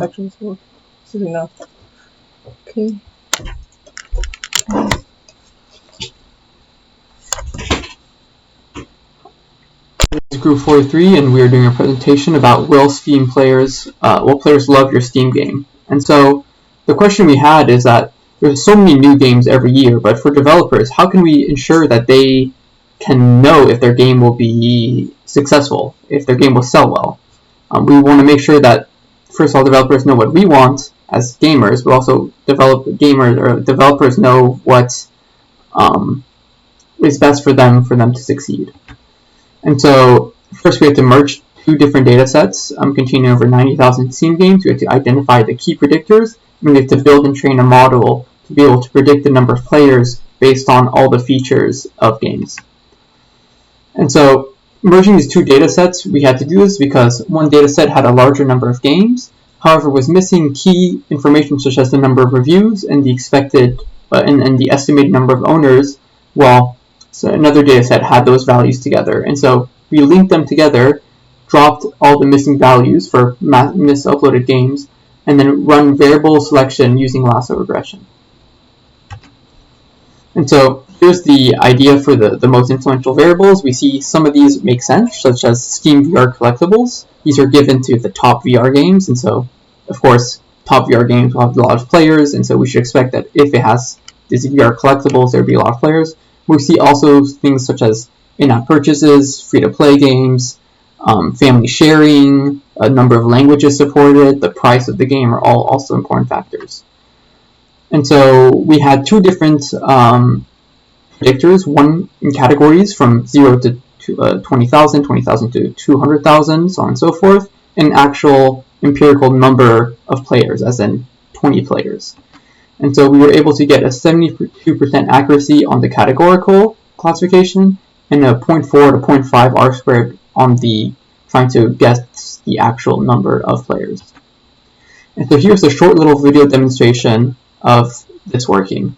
Actually, so this is enough. Okay. This is Group 43, and we are doing a presentation about will players love your Steam game. And so the question we had is that there's so many new games every year, but for developers, how can we ensure that they can know if their game will be successful, if their game will sell well? We want to make sure that, first of all, developers know what we want as gamers, but also developers know what is best for them to succeed. And so first we have to merge two different data sets containing over 90,000 Steam games. We have to identify the key predictors, and we have to build and train a model to be able to predict the number of players based on all the features of games. And so merging these two data sets, we had to do this because one data set had a larger number of games, however was missing key information such as the number of reviews and the expected and the estimated number of owners, while so another data set had those values together. And so we linked them together, dropped all the missing values for mis-uploaded games, and then run variable selection using lasso regression. And so here's the idea for the most influential variables. We see some of these make sense, such as Steam VR collectibles. These are given to the top VR games, and so, of course, top VR games will have a lot of players, and so we should expect that if it has these VR collectibles, there will be a lot of players. We see also things such as in-app purchases, free-to-play games, family sharing, a number of languages supported, the price of the game are all also important factors. And so we had two different predictors, one in categories from 0 to 20,000, 20,000 to 200,000, so on and so forth, and actual empirical number of players, as in 20 players. And so we were able to get a 72% accuracy on the categorical classification and a 0.4 to 0.5 R-squared on the trying to guess the actual number of players. And so here's a short little video demonstration of this working.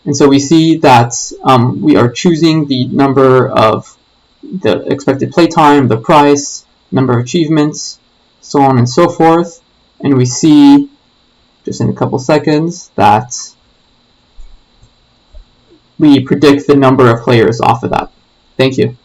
And so we see that we are choosing the number of the expected playtime, the price, number of achievements, so on and so forth. And we see just in a couple seconds that we predict the number of players off of that. Thank you.